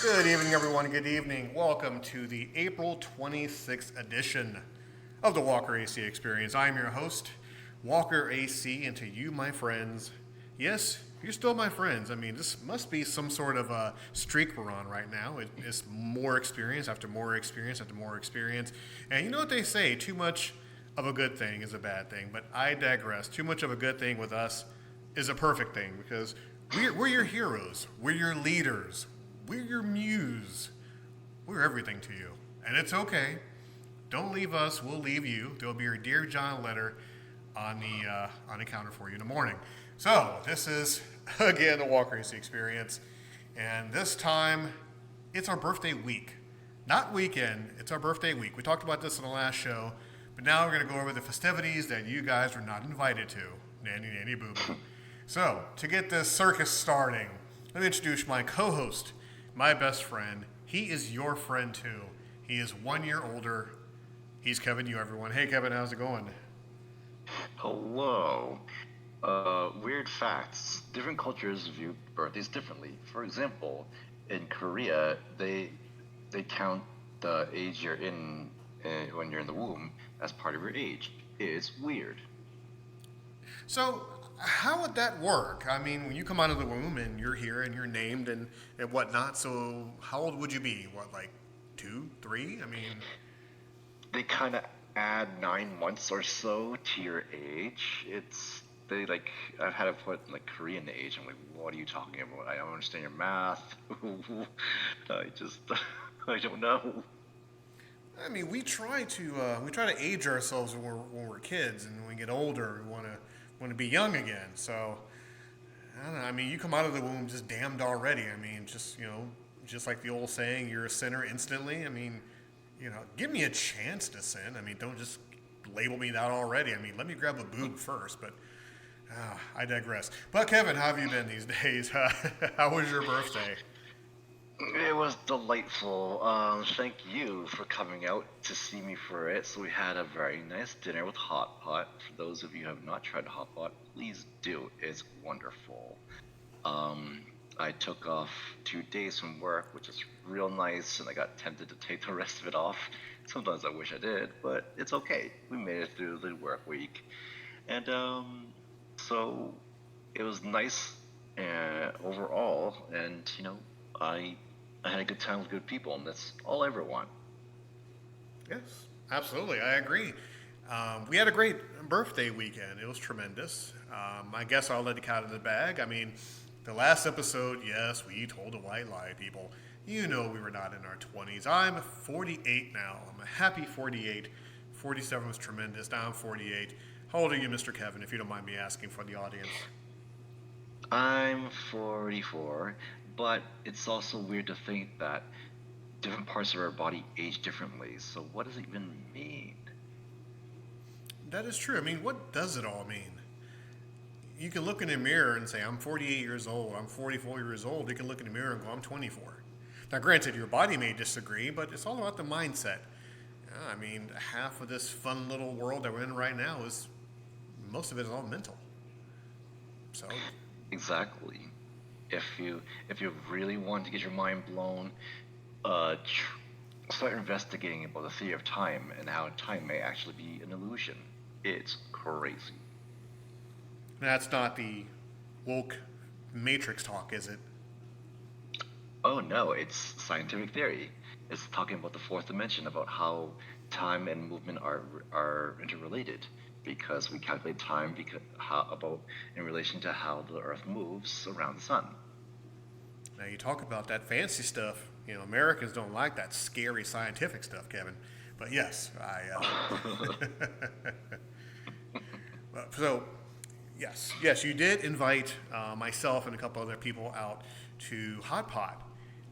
Good evening, everyone. Good evening. Welcome to the April 26th edition of the Walker AC Experience. I'm your host, Walker AC, and to you, my friends, yes, you're still my friends. I mean, this must be some sort of a streak we're on right now. It's more experience after more experience after more experience. And you know what they say, too much of a good thing is a bad thing, but I digress. Too much of a good thing with us is a perfect thing because we're your heroes, we're your leaders, we're your muse. We're everything to you. And it's okay. Don't leave us, we'll leave you. There'll be your Dear John letter on the counter for you in the morning. So, this is, again, the Walker AC Experience. And this time, it's our birthday week. Not weekend, it's our birthday week. We talked about this in the last show, but now we're going to go over the festivities that you guys were not invited to. Nanny boo boo. So, to get this circus starting, let me introduce my co host, my best friend. He is your friend too. He is 1 year older. He's Kevin Yu, everyone. Hey, Kevin, how's it going? Hello. Weird facts. Different cultures view birthdays differently. For example, in Korea, they count the age you're in when you're in the womb as part of your age. It's weird. So, how would that work? I mean, when you come out of the womb and you're here and you're named and whatnot, so how old would you be? What, like two, three? I mean, They kind of add 9 months or so to your age. It's they like I've had to put like Korean age. I'm like, what are you talking about? I don't understand your math. I just I don't know. we try to age ourselves when we're kids, and when we get older, we want to be young again. So I don't know. I mean, you come out of the womb just damned already. I mean, just like the old saying, you're a sinner instantly. I mean, give me a chance to sin. I mean, don't just label me that already. I mean, let me grab a boob first. But I digress. But Kevin, how have you been these days? How was your birthday? It was delightful. Thank you for coming out to see me for it. So we had a very nice dinner with hot pot. For those of you who have not tried hot pot, please do. It's wonderful. I took off 2 days from work, which is real nice, and I got tempted to take the rest of it off. Sometimes I wish I did, but it's okay. We made it through the work week, and so it was nice overall. And I I had a good time with good people, and that's all I ever want. Yes, absolutely. I agree. We had a great birthday weekend. It was tremendous. I guess I'll let the cat out of the bag. I mean, the last episode, yes, we told a white lie, people. You know we were not in our 20s. I'm 48 now. I'm a happy 48. 47 was tremendous. Now I'm 48. How old are you, Mr. Kevin, if you don't mind me asking for the audience? I'm 44, but it's also weird to think that different parts of our body age differently. So what does it even mean? That is true. I mean, what does it all mean? You can look in the mirror and say, I'm 48 years old, I'm 44 years old. You can look in the mirror and go, I'm 24. Now, granted, your body may disagree, but it's all about the mindset. I mean, half of this fun little world that we're in right now is, most of it is all mental. So, Exactly. If you really want to get your mind blown, start investigating about the theory of time and how time may actually be an illusion. It's crazy. that's not the woke matrix talk, is it? Oh no, it's scientific theory. It's talking about the fourth dimension, about how time and movement are interrelated, because we calculate time because how about in relation to how the Earth moves around the sun. Now, you talk about that fancy stuff. Americans don't like that scary scientific stuff, Kevin. But yes, so yes, you did invite myself and a couple other people out to Hot Pot,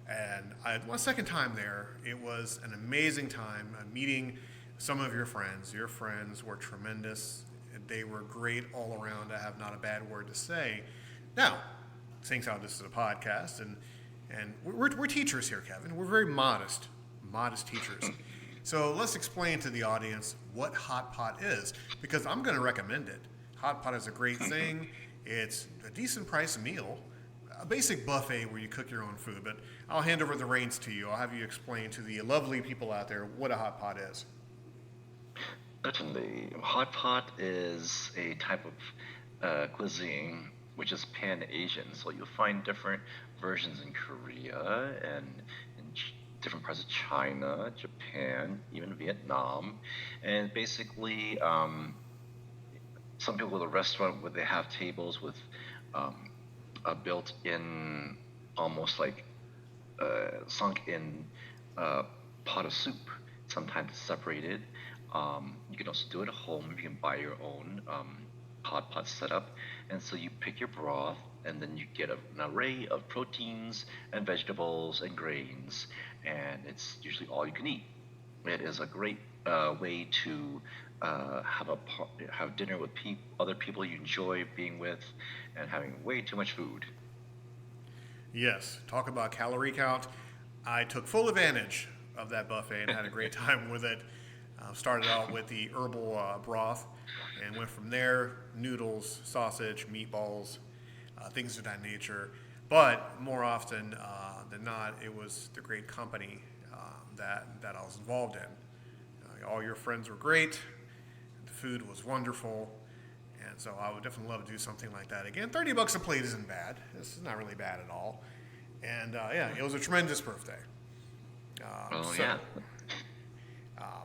and one second time there. It was an amazing time meeting some of your friends. Your friends were tremendous. They were great all around. I have not a bad word to say. Now, seeing how this is a podcast, and we're teachers here, Kevin. We're very modest teachers. So let's explain to the audience what Hot Pot is, because I'm going to recommend it. Hot Pot is a great thing. It's a decent price meal. a basic buffet where you cook your own food, but I'll hand over the reins to you. I'll have you explain to the lovely people out there what a hot pot is. Certainly, hot pot is a type of cuisine which is pan Asian. So you'll find different versions in Korea and in different parts of China, Japan, even Vietnam. And basically, some people go to a restaurant where they have tables with um, a built-in, almost like sunk in uh, pot of soup. Sometimes it's separated. You can also do it at home. You can buy your own hot pot setup, and so you pick your broth, and then you get an array of proteins and vegetables and grains, and it's usually all you can eat. It is a great way to have dinner with other people you enjoy being with, and having way too much food. Yes, talk about calorie count. I took full advantage of that buffet and had a great time with it. Started out with the herbal broth and went from there noodles, sausage, meatballs, things of that nature. But more often than not, it was the great company that I was involved in. All your friends were great, the food was wonderful, and so I would definitely love to do something like that again. $30 a plate isn't bad. This is not really bad at all. And yeah, it was a tremendous birthday. Oh So yeah.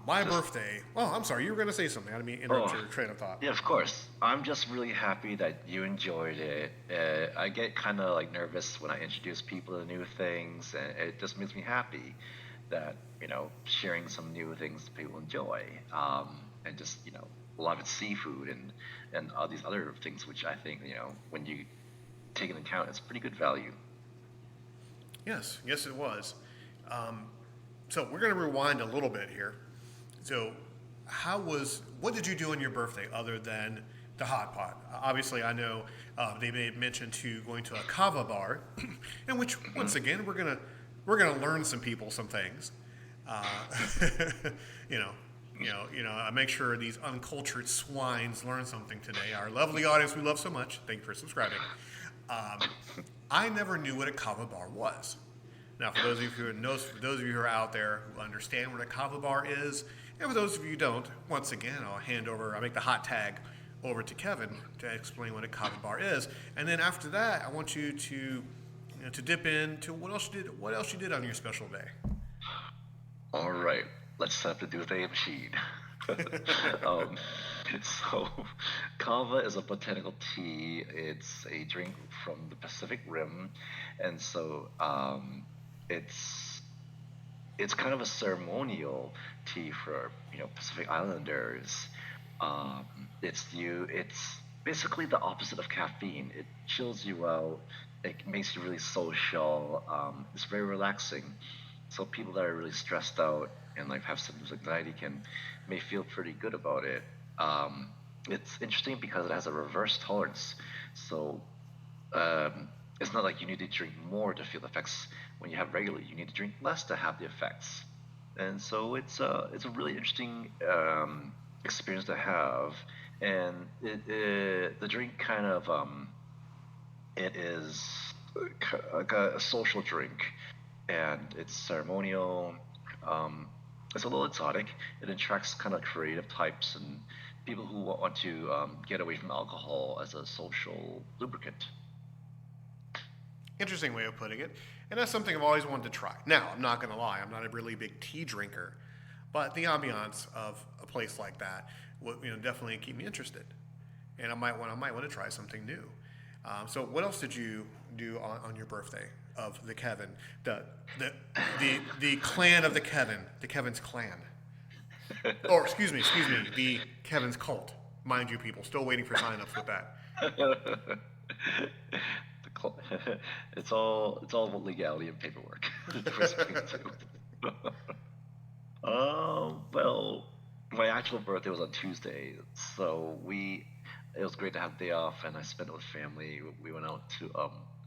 my Just birthday. Oh, I'm sorry. You were going to say something. I didn't mean to interrupt oh your train of thought. yeah, of course. I'm just really happy that you enjoyed it. I get kind of like nervous when I introduce people to new things, and it just makes me happy that sharing some new things people enjoy, and just a lot of it's seafood and all these other things which I think when you take into account it's pretty good value. Yes, yes, it was. Um, so we're going to rewind a little bit here. So, what did you do on your birthday other than the hot pot? Obviously, I know they made mention to going to a kava bar, in which once again we're gonna learn some things. Uh, you know, I make sure these uncultured swines learn something today. Our lovely audience we love so much. Thank you for subscribing. Um, I never knew what a kava bar was. Now, for those of you who are out there who understand what a kava bar is, and for those of you who don't, once again, I make the hot tag over to Kevin to explain what a kava bar is, and then after that, I want you to dip into what else you did on your special day. All right, let's set up the Doomsday Machine. um, so, kava is a botanical tea. It's a drink from the Pacific Rim, and so it's it's kind of a ceremonial tea for Pacific Islanders. It's basically the opposite of caffeine. It chills you out. It makes you really social. It's very relaxing. So people that are really stressed out and like have symptoms of anxiety can may feel pretty good about it. Um, it's interesting because it has a reverse tolerance. So it's not like you need to drink more to feel the effects when you have regularly. You need to drink less to have the effects. And so it's a really interesting experience to have. And the drink kind of it is like a social drink, and it's ceremonial. Um, it's a little exotic. It attracts kind of creative types and people who want to get away from alcohol as a social lubricant. Interesting way of putting it, and that's something I've always wanted to try. Now, I'm not going to lie, I'm not a really big tea drinker, but the ambiance of a place like that would definitely keep me interested, and I might want to try something new. So, what else did you do on your birthday of the Kevin, the the the clan of the Kevin's clan, or excuse me, the Kevin's cult? Mind you, people still waiting for signups with that. The cl- it's all about legality and paperwork. Well, my actual birthday was on Tuesday, so it was great to have the day off, and I spent it with family. We went out to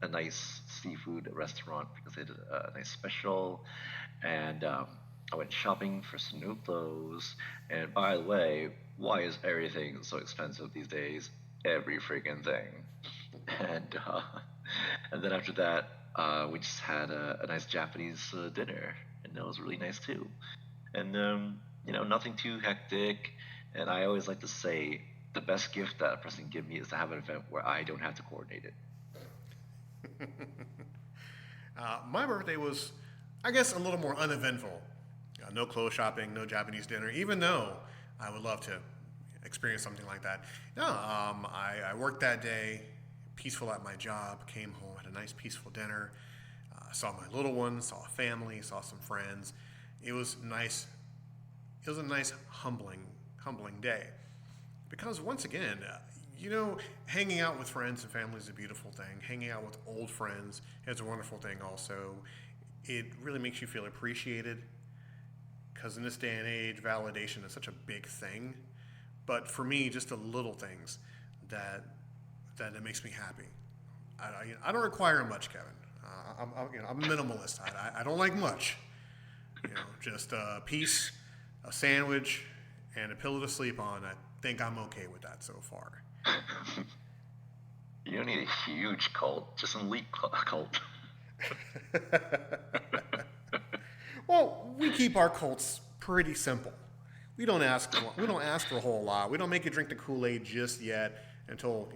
a nice seafood restaurant because they did a nice special, and I went shopping for some new clothes. And by the way, why is everything so expensive these days? Every freaking thing. And And then after that, we just had a nice Japanese dinner, and that was really nice too. And nothing too hectic. And I always like to say the best gift that a person can give me is to have an event where I don't have to coordinate it. My birthday was, I guess, a little more uneventful. No clothes shopping, no Japanese dinner, even though I would love to experience something like that. No, I worked that day, peaceful at my job, came home, had a nice peaceful dinner, saw my little ones, saw family, saw some friends. It was nice. It was a nice, humbling day. Because once again, hanging out with friends and family is a beautiful thing. Hanging out with old friends is a wonderful thing also. It really makes you feel appreciated because in this day and age, validation is such a big thing. But for me, just the little things that that it makes me happy. I don't require much, Kevin. I'm a minimalist. I don't like much. Just a piece, a sandwich, and a pillow to sleep on. I think I'm okay with that so far. You don't need a huge cult, just an elite cult. Well, we keep our cults pretty simple. We don't ask for a whole lot. We don't make you drink the Kool-Aid just yet until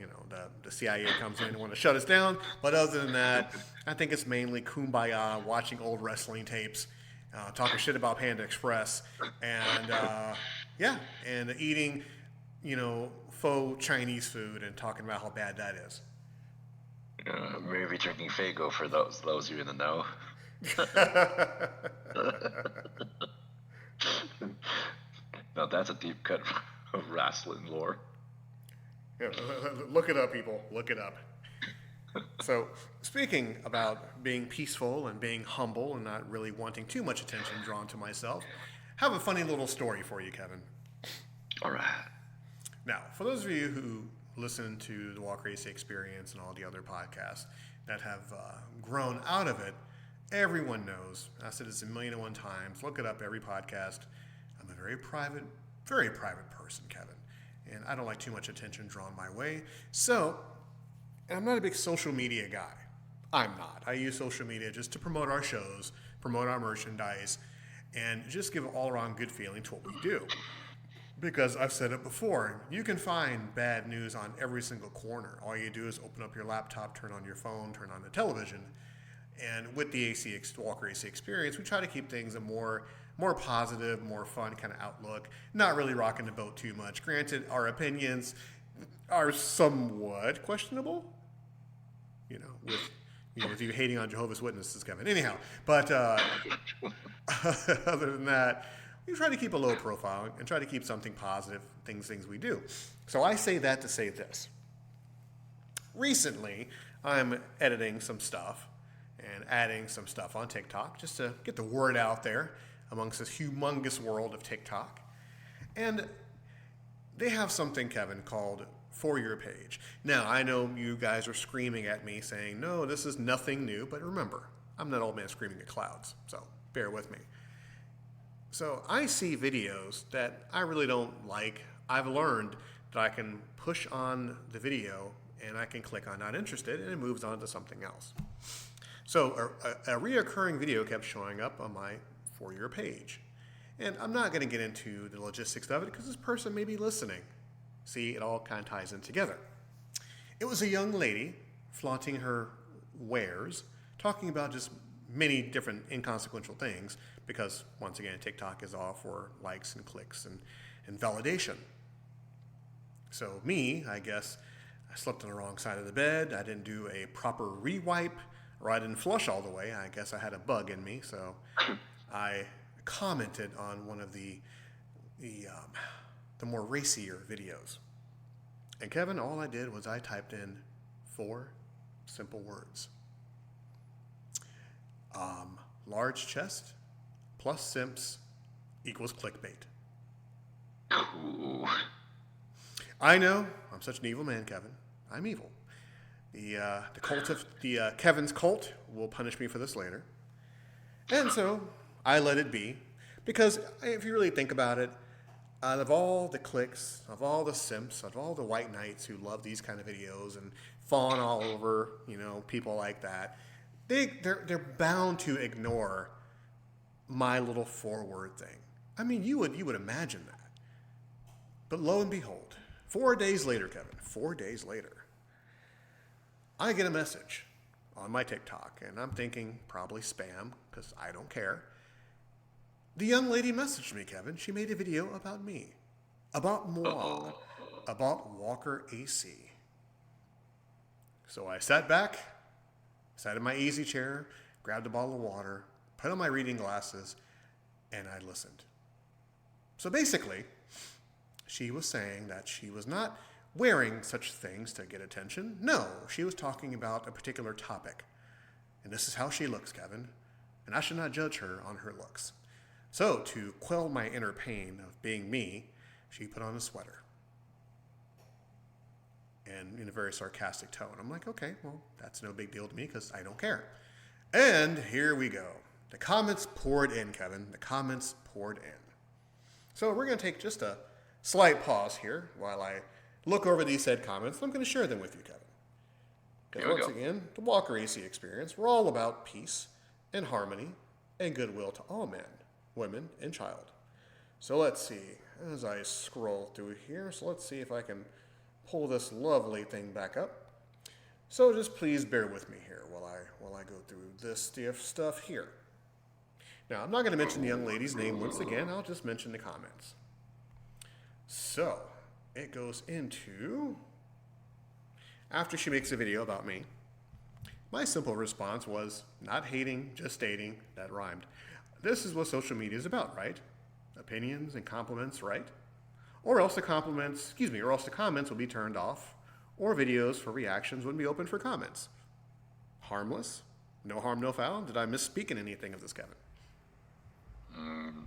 the CIA comes in and want to shut us down. But other than that, I think it's mainly kumbaya, watching old wrestling tapes, talking shit about Panda Express, and yeah, and eating faux Chinese food and talking about how bad that is. Maybe drinking Fago for those of you in the know. Now that's a deep cut of wrestling lore. Yeah, look it up, people. Look it up. So, speaking about being peaceful and being humble and not really wanting too much attention drawn to myself, I have a funny little story for you, Kevin. All right. Now, for those of you who listen to the Walker AC Experience and all the other podcasts that have grown out of it, everyone knows. I said this a million and one times. Look it up, every podcast. I'm a very private person, Kevin. And I don't like too much attention drawn my way. So, and I'm not a big social media guy. I'm not. I use social media just to promote our shows, promote our merchandise, and just give an all-around good feeling to what we do. Because I've said it before, you can find bad news on every single corner. All you do is open up your laptop, turn on your phone, turn on the television. And with the Walker AC Experience, we try to keep things a more positive, more fun kind of outlook. Not really rocking the boat too much. Granted, our opinions are somewhat questionable. With you hating on Jehovah's Witnesses, Kevin. Anyhow, but other than that, we try to keep a low profile and try to keep something positive, things we do. So I say that to say this. Recently, I'm editing some stuff and adding some stuff on TikTok just to get the word out there amongst this humongous world of TikTok. And they have something, Kevin, called For Your Page. Now, I know you guys are screaming at me saying, no, this is nothing new, but remember, I'm that old man screaming at clouds, so bear with me. So I see videos that I really don't like. I've learned that I can push on the video and I can click on not interested and it moves on to something else. So a reoccurring video kept showing up on my For Your Page. And I'm not going to get into the logistics of it because this person may be listening. See, it all kind of ties in together. It was a young lady flaunting her wares, talking about just many different inconsequential things because, once again, TikTok is all for likes and clicks and validation. So me, I guess, I slept on the wrong side of the bed. I didn't do a proper re-wipe, or I didn't flush all the way. I guess I had a bug in me, so I commented on one of the more racier videos. And Kevin, all I did was I typed in 4 simple words. Large chest plus simps equals clickbait. Ooh. I know, I'm such an evil man, Kevin. I'm evil. The cult of the Kevin's cult will punish me for this later. And so I let it be because if you really think about it, out of all the clicks, of all the simps, of all the white knights who love these kind of videos and fawn all over, people like that. They're bound to ignore my little forward thing. I mean, you would imagine that. But lo and behold, 4 days later, Kevin, 4 days later, I get a message on my TikTok, and I'm thinking probably spam because I don't care. The young lady messaged me, Kevin. She made a video about me, about moi, about Walker AC. So I sat back, sat in my easy chair, grabbed a bottle of water, put on my reading glasses, and I listened. So basically, she was saying that she was not wearing such things to get attention. No, she was talking about a particular topic. And this is how she looks, Kevin. And I should not judge her on her looks. So, to quell my inner pain of being me, she put on a sweater. And in a very sarcastic tone. I'm like, okay, well, that's no big deal to me because I don't care. And here we go. The comments poured in, Kevin. The comments poured in. So we're going to take just a slight pause here while I look over these said comments. And I'm going to share them with you, Kevin. Because once again, the Walker AC experience, we're all about peace and harmony and goodwill to all men, women, and child. So let's see, as I scroll through here, so let's see if I can pull this lovely thing back up. So just please bear with me here while I go through this stuff here. Now, I'm not going to mention the young lady's name once again. I'll just mention the comments. So, it goes into, after she makes a video about me, my simple response was, not hating, just stating, that rhymed. This is what social media is about, right? Opinions and compliments, right? Or else the comments will be turned off, or videos for reactions wouldn't be open for comments. Harmless? No harm, no foul? Did I misspeak in anything of this, Kevin?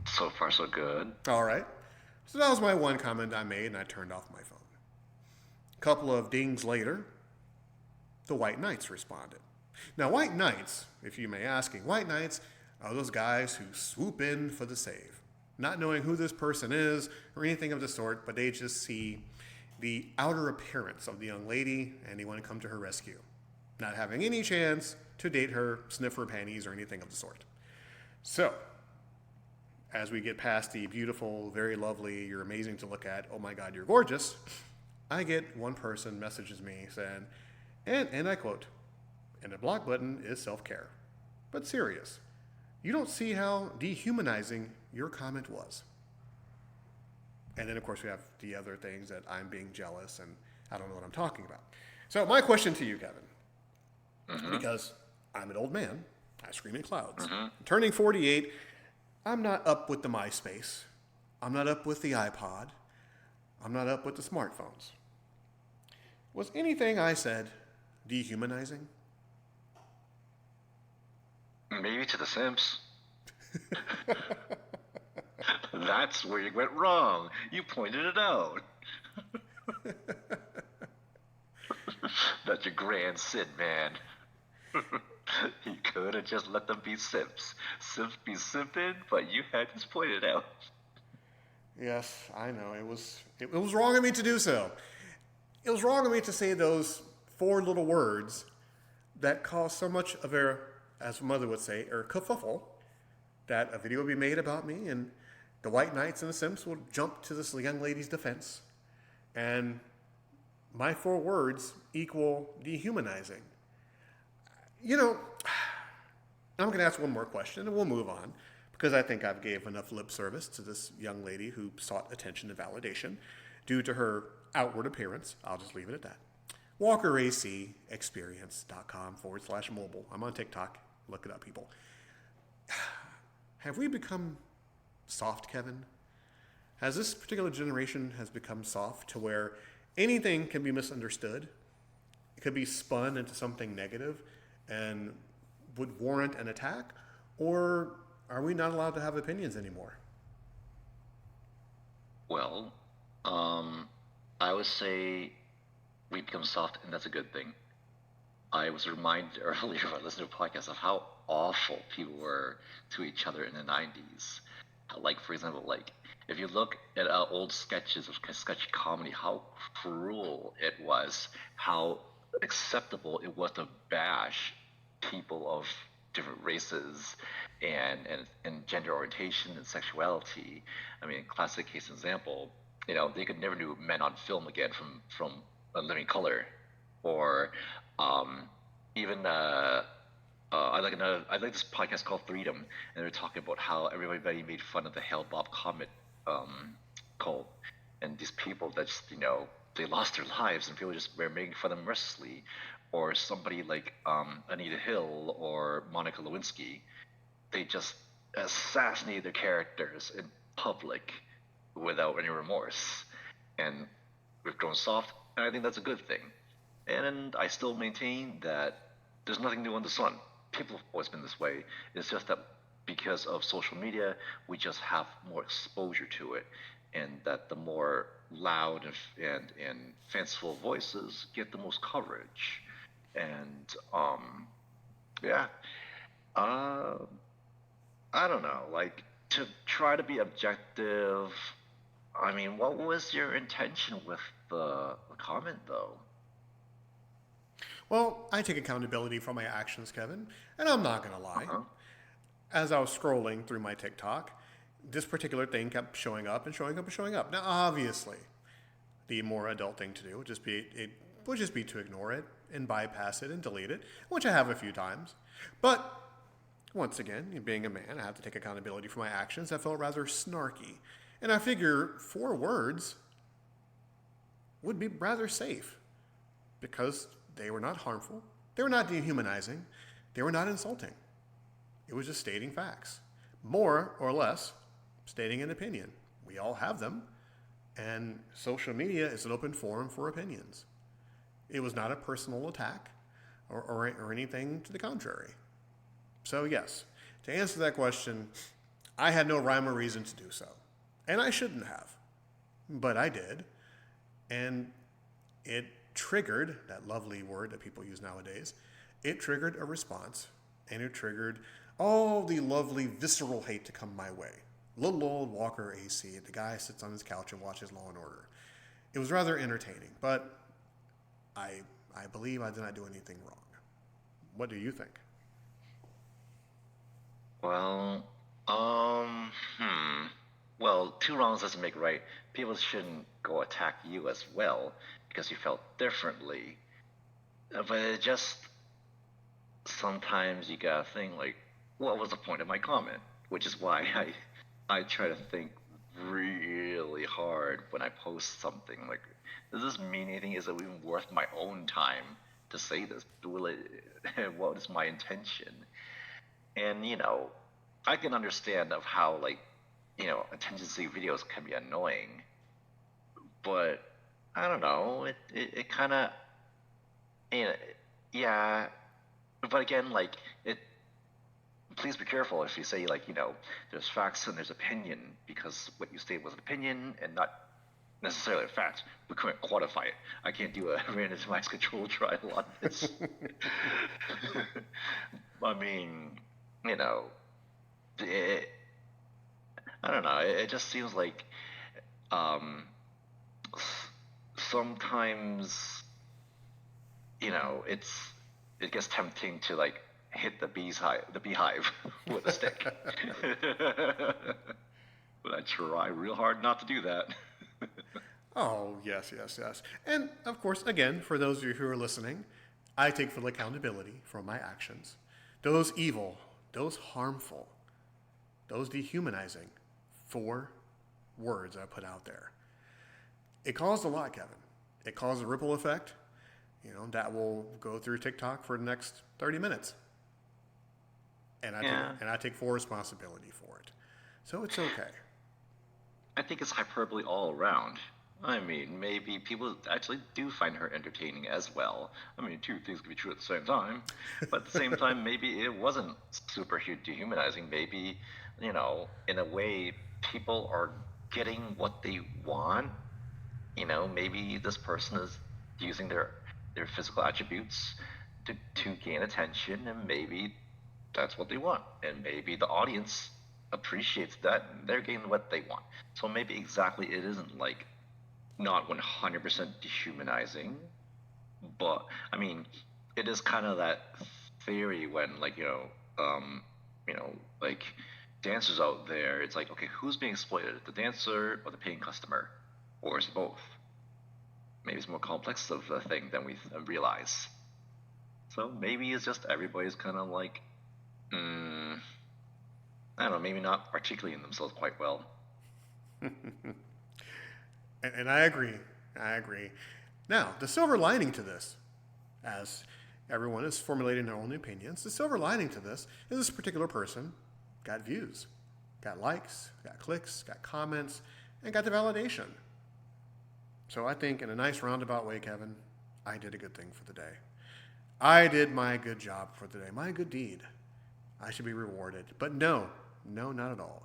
So far, so good. All right. So that was my one comment I made, and I turned off my phone. A couple of dings later, the White Knights responded. Now, White Knights, if you may asking, White Knights are those guys who swoop in for the save, not knowing who this person is or anything of the sort, but they just see the outer appearance of the young lady and they want to come to her rescue, not having any chance to date her, sniff her panties, or anything of the sort. So, as we get past the beautiful, very lovely, you're amazing to look at, oh my God, you're gorgeous, I get one person messages me saying, and I quote, and the block button is self-care. But serious, you don't see how dehumanizing your comment was. And then, of course, we have the other things that I'm being jealous and I don't know what I'm talking about. So my question to you, Kevin, because I'm an old man, I scream in clouds. Turning 48, I'm not up with the MySpace. I'm not up with the iPod. I'm not up with the smartphones. Was anything I said dehumanizing? Maybe to the Sims. That's where you went wrong. You pointed it out. That's your grand Sid, man. You could have just let them be simps. Simps be simping, but you had to point it out. Yes, I know. It was wrong of me to do so. It was wrong of me to say those 4 little words that caused so much of a, as mother would say, kerfuffle, that a video would be made about me and the White Knights and the Simps would jump to this young lady's defense. And my 4 words equal dehumanizing. You know, I'm going to ask one more question and we'll move on because I think I've gave enough lip service to this young lady who sought attention and validation due to her outward appearance. I'll just leave it at that. WalkerACExperience.com/mobile. I'm on TikTok. Look it up, people. Have we become soft, Kevin? Has this particular generation has become soft to where anything can be misunderstood? It could be spun into something negative and would warrant an attack? Or are we not allowed to have opinions anymore? Well, I would say we become soft, and that's a good thing. I was reminded earlier when I listened to a podcast of how awful people were to each other in the 90s. Like, for example, like, if you look at old sketches of sketch comedy, how cruel it was, how acceptable it was to bash people of different races and gender orientation and sexuality. I mean, classic case example, they could never do Men on Film again from A Living Color, or um, even I like this podcast called Freedom, and they're talking about how everybody made fun of the Hale Bob Comet um, cult, and these people that just they lost their lives, and people just were making fun of them mercilessly, or somebody like Anita Hill or Monica Lewinsky, they just assassinated their characters in public without any remorse, and we've grown soft, and I think that's a good thing. And I still maintain that there's nothing new under the sun. People have always been this way. It's just that because of social media, we just have more exposure to it, and that the more loud and fanciful voices get the most coverage. And yeah, uh, I don't know. Like, to try to be objective. I mean, what was your intention with the comment, though? Well, I take accountability for my actions, Kevin, and I'm not going to Uh lie. huh. As I was scrolling through my TikTok, this particular thing kept showing up and showing up and showing up. Now, obviously, the more adult thing to do would just be to ignore it and bypass it and delete it, which I have a few times. But once again, being a man, I have to take accountability for my actions. I felt rather snarky, and I figure 4 words would be rather safe because they were not harmful, they were not dehumanizing, they were not insulting. It was just stating facts, more or less stating an opinion. We all have them, and social media is an open forum for opinions. It was not a personal attack or anything to the contrary. So, yes, to answer that question, I had no rhyme or reason to do so. And I shouldn't have. But I did. And it triggered that lovely word that people use nowadays. It triggered a response. And it triggered all the lovely visceral hate to come my way. Little old Walker AC, the guy sits on his couch and watches Law and Order. It was rather entertaining, but I I believe I did not do anything wrong. What do you think? Well, um, hmm. Well, two wrongs doesn't make right. People shouldn't go attack you as well because you felt differently. But it just sometimes you gotta think like, what was the point of my comment? Which is why I try to think really hard when I post something. Like, does this mean anything? Is it even worth my own time to say this? Will it? What is my intention? And I can understand of how like attention seeking videos can be annoying, but I don't know. It kind of you know, yeah. But again, like it. Please be careful if you say like there's facts and there's opinion because what you stated was an opinion and not necessarily a fact. We couldn't quantify it. I can't do a randomized control trial on this. I mean, you know, it, I don't know. It just seems like um, sometimes it gets tempting to like hit the beehive with a stick. But I try real hard not to do that. Oh, yes, yes, yes. And of course, again, for those of you who are listening, I take full accountability for my actions. Those evil, those harmful, those dehumanizing 4 words I put out there. It caused a lot, Kevin. It caused a ripple effect, that will go through TikTok for the next 30 minutes. And I take, Yeah, and I take full responsibility for it. So it's okay. I think it's hyperbole all around. I mean, maybe people actually do find her entertaining as well. I mean, two things can be true at the same time. But at the same time, maybe it wasn't super dehumanizing. Maybe, in a way, people are getting what they want. Maybe this person is using their physical attributes to gain attention, and maybe that's what they want. And maybe the audience appreciates that and they're getting what they want. So maybe exactly it isn't like not 100% dehumanizing, But I mean, it is kind of that theory when you know, like dancers out there. It's like, okay, who's being exploited, the dancer or the paying customer, or is it both? Maybe it's more complex of a thing than we realize. So maybe it's just everybody's kind of like, mm, I don't know, maybe not articulating themselves quite well. And I agree. I agree. Now, the silver lining to this, as everyone is formulating their own opinions, the silver lining to this is this particular person got views, got likes, got clicks, got comments, and got the validation. So I think, in a nice roundabout way, Kevin, I did a good thing for the day. I did my good job for the day, my good deed. I should be rewarded. But no, no, not at all.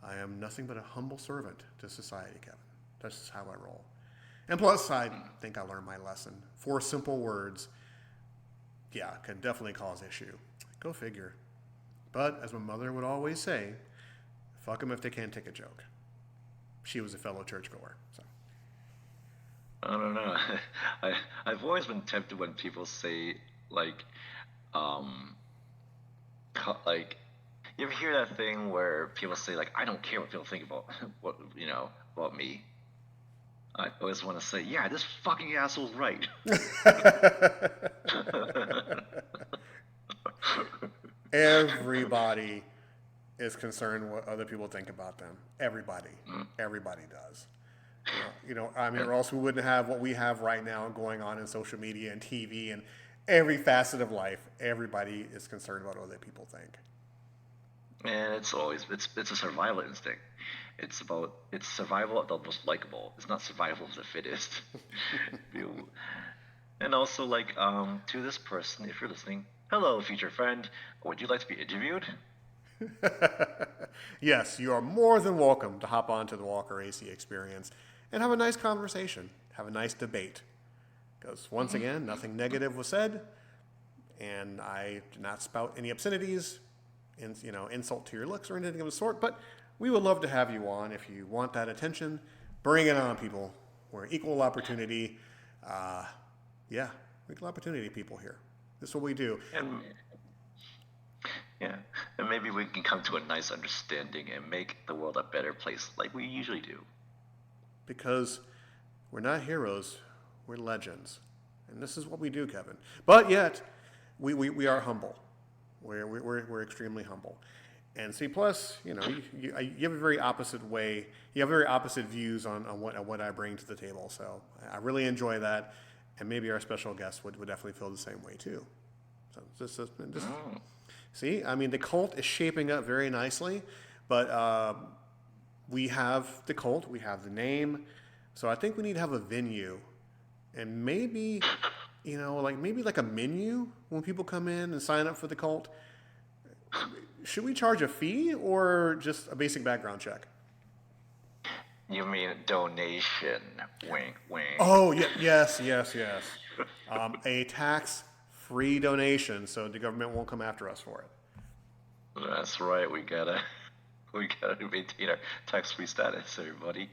I am nothing but a humble servant to society, Kevin. That's just how I roll. And plus, I think I learned my lesson. 4 simple words, yeah, can definitely cause issue. Go figure. But as my mother would always say, fuck them if they can't take a joke. She was a fellow churchgoer, so. I don't know. I've always been tempted when people say like, um, like, you ever hear that thing where people say like, I don't care what people think about what about me. I always want to say, yeah, this fucking asshole's right. Everybody is concerned what other people think about them. Everybody. Everybody does. I mean, or else we wouldn't have what we have right now going on in social media and TV and every facet of life. Everybody is concerned about what other people think. And it's a survival instinct. It's survival of the most likable. It's not survival of the fittest. You- and also to this person, if you're listening, hello, future friend. Would you like to be interviewed? Yes, you are more than welcome to hop onto the Walker AC experience and have a nice conversation, have a nice debate. Because once again, nothing negative was said, and I did not spout any obscenities, insult to your looks or anything of the sort. But we would love to have you on if you want that attention. Bring it on, people. We're equal opportunity. Yeah, equal opportunity people here. This is what we do. And yeah, and maybe we can come to a nice understanding and make the world a better place, like we usually do. Because we're not heroes, we're legends. And this is what we do, Kevin. But yet, we are humble. We're extremely humble. And C plus, you have a very opposite way. You have very opposite views on what I bring to the table. So I really enjoy that, and maybe our special guest would definitely feel the same way too. So just see, I mean, the cult is shaping up very nicely, but we have the cult, we have the name, so I think we need to have a venue, and maybe, maybe like a menu when people come in and sign up for the cult. Should we charge a fee or just a basic background check? You mean donation? Wink, wink. Oh, yeah, yes. A tax-free donation, so the government won't come after us for it. That's right. We gotta maintain our tax-free status, everybody.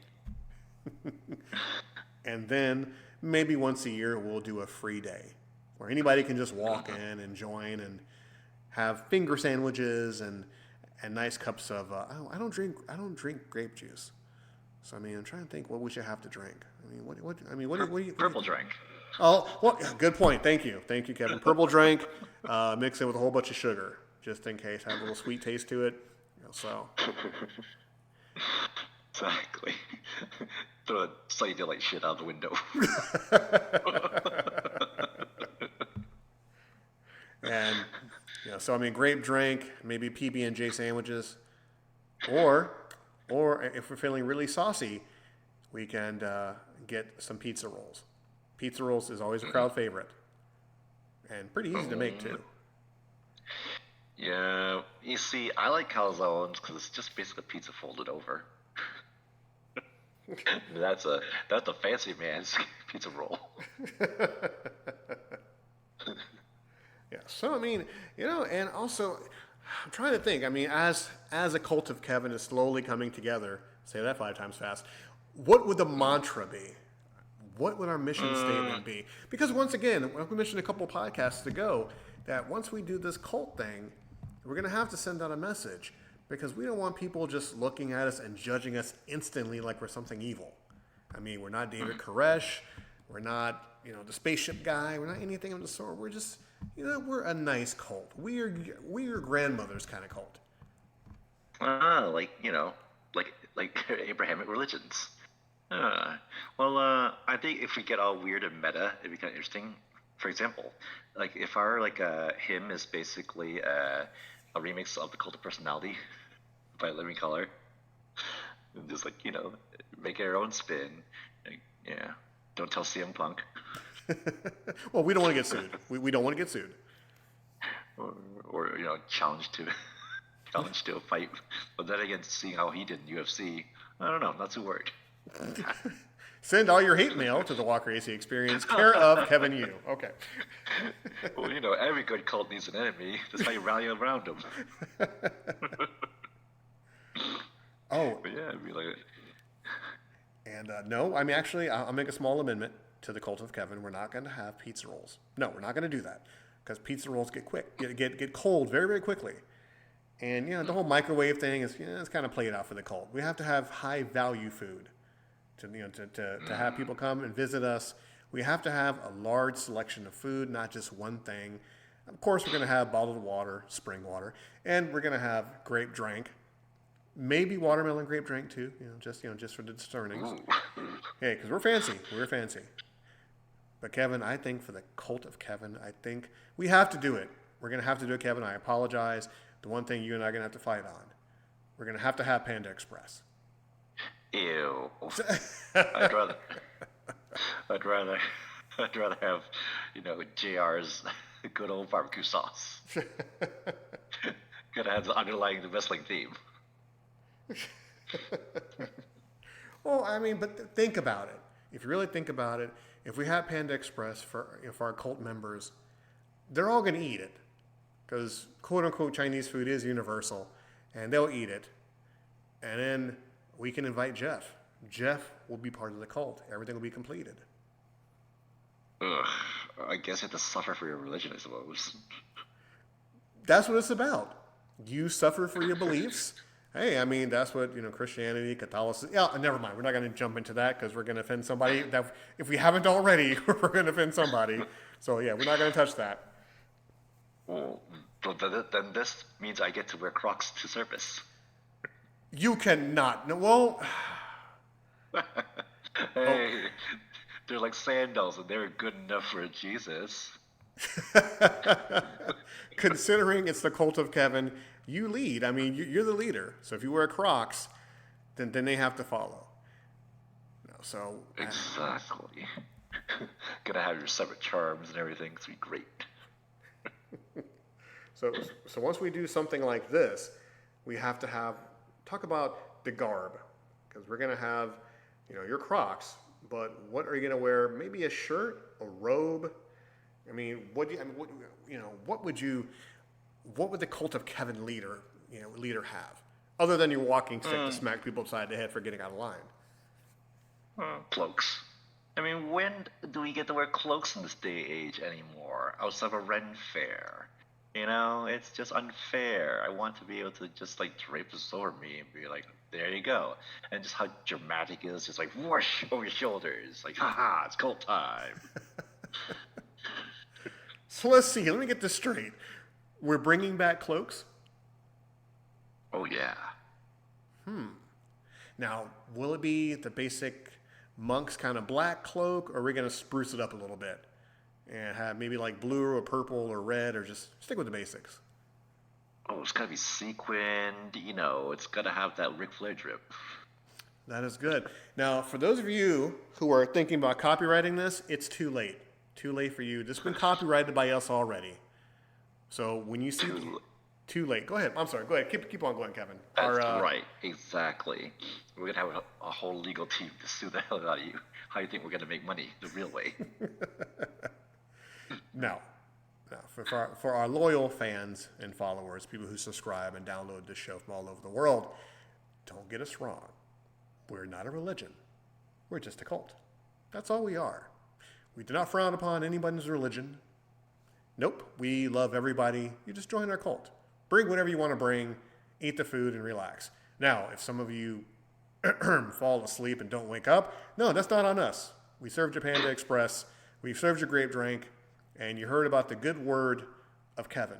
And then maybe once a year we'll do a free day where anybody can just walk in and join and have finger sandwiches and nice cups of. I don't drink grape juice, so I mean I'm trying to think what we should have to drink. I mean what do you Purple drink. Oh, well, good point. Thank you, Kevin. Purple drink, mix it with a whole bunch of sugar, just in case, have a little sweet taste to it. So. Exactly. Throw a psychedelic shit out the window. And so I mean, grape drink, maybe PB&J sandwiches, or if we're feeling really saucy, we can get some pizza rolls. Pizza rolls is always a crowd favorite, and pretty easy to make too. Yeah, you see, I like calzones because it's just basically pizza folded over. That's a fancy man's pizza roll. Yeah. So I mean, and also, I'm trying to think. I mean, as a cult of Kevin is slowly coming together, say that 5 times fast. What would the mantra be? What would our mission statement be? Because once again, like we mentioned a couple of podcasts ago, that once we do this cult thing, we're going to have to send out a message because we don't want people just looking at us and judging us instantly like we're something evil. I mean, we're not David Koresh. We're not, the spaceship guy. We're not anything of the sort. We're just, we're a nice cult. We're your grandmother's kind of cult. Like Abrahamic religions. I think if we get all weird and meta, it'd be kind of interesting. For example, like if our hymn is basically a remix of the Cult of Personality by Living Color, just make it our own spin. Don't tell CM Punk. Well, we don't want to get sued. We don't want to get sued. Or challenge to a fight. But then again, seeing how he did in UFC, I don't know, not too worried. Send all your hate mail to the Walker AC Experience, care of Kevin Yu. Okay. Well, every good cult needs an enemy. That's how you rally around them. Oh. But yeah, it'd be like... And no, I mean, actually, I'll make a small amendment to the Cult of Kevin. We're not going to have pizza rolls. No, we're not going to do that because pizza rolls get cold very, very quickly. And, the whole microwave thing is, it's kind of played out for the cult. We have to have high value food to have people come and visit us. We have to have a large selection of food, not just one thing. Of course, we're going to have bottled water, spring water, and we're going to have grape drink. Maybe watermelon grape drink too, just for the discernings. Hey, because we're fancy. We're fancy. But Kevin, I think for the Cult of Kevin, I think we have to do it. We're going to have to do it, Kevin. I apologize. The one thing you and I are going to have to fight on. We're going to have Panda Express. Ew. I'd rather have, JR's good old barbecue sauce. Gotta have the underlying wrestling theme. Well, I mean, but think about it. If you really think about it, if we have Panda Express for our cult members, they're all going to eat it because quote unquote Chinese food is universal, and they'll eat it. And then we can invite Jeff. Jeff will be part of the cult. Everything will be completed. Ugh, I guess you have to suffer for your religion, I suppose. That's what it's about. You suffer for your beliefs. Hey, I mean, that's what, Christianity, Catholicism. Yeah, never mind. We're not going to jump into that because we're going to offend somebody. That if we haven't already, we're going to offend somebody. So, yeah, we're not going to touch that. Well, then this means I get to wear Crocs to service. You cannot. No, well... Hey, they're like sandals and they're good enough for Jesus. Considering it's the Cult of Kevin, you lead. I mean, you're the leader. So if you wear Crocs, then they have to follow. No, so exactly. Gonna have your separate charms and everything. It's gonna be great. So once we do something like this, we have to talk about the garb because we're gonna have, your Crocs. But what are you gonna wear? Maybe a shirt, a robe. I mean, what would the Cult of Kevin leader have, other than your walking stick to smack people upside the head for getting out of line? Cloaks. I mean, when do we get to wear cloaks in this day and age anymore? Outside of a Ren fair, it's just unfair. I want to be able to just drape this over me and be like, there you go, and just how dramatic it is, just whoosh over your shoulders, haha, it's cult time. So let's see. Let me get this straight. We're bringing back cloaks? Oh, yeah. Now, will it be the basic monk's kind of black cloak, or are we going to spruce it up a little bit and have maybe blue or purple or red, or just stick with the basics? Oh, it's got to be sequined. It's got to have that Ric Flair drip. That is good. Now, for those of you who are thinking about copywriting this, it's too late. Too late for you. This has been copyrighted by us already. So when you see too late, go ahead. I'm sorry. Go ahead. Keep on going, Kevin. That's right. Exactly. We're gonna have a whole legal team to sue the hell out of you. How do you think we're gonna make money the real way? No. For our loyal fans and followers, people who subscribe and download this show from all over the world, don't get us wrong. We're not a religion. We're just a cult. That's all we are. We do not frown upon anybody's religion. Nope, we love everybody. You just join our cult. Bring whatever you want to bring, eat the food, and relax. Now, if some of you fall asleep and don't wake up, no, that's not on us. We served your Panda Express, we served your grape drink, and you heard about the good word of Kevin.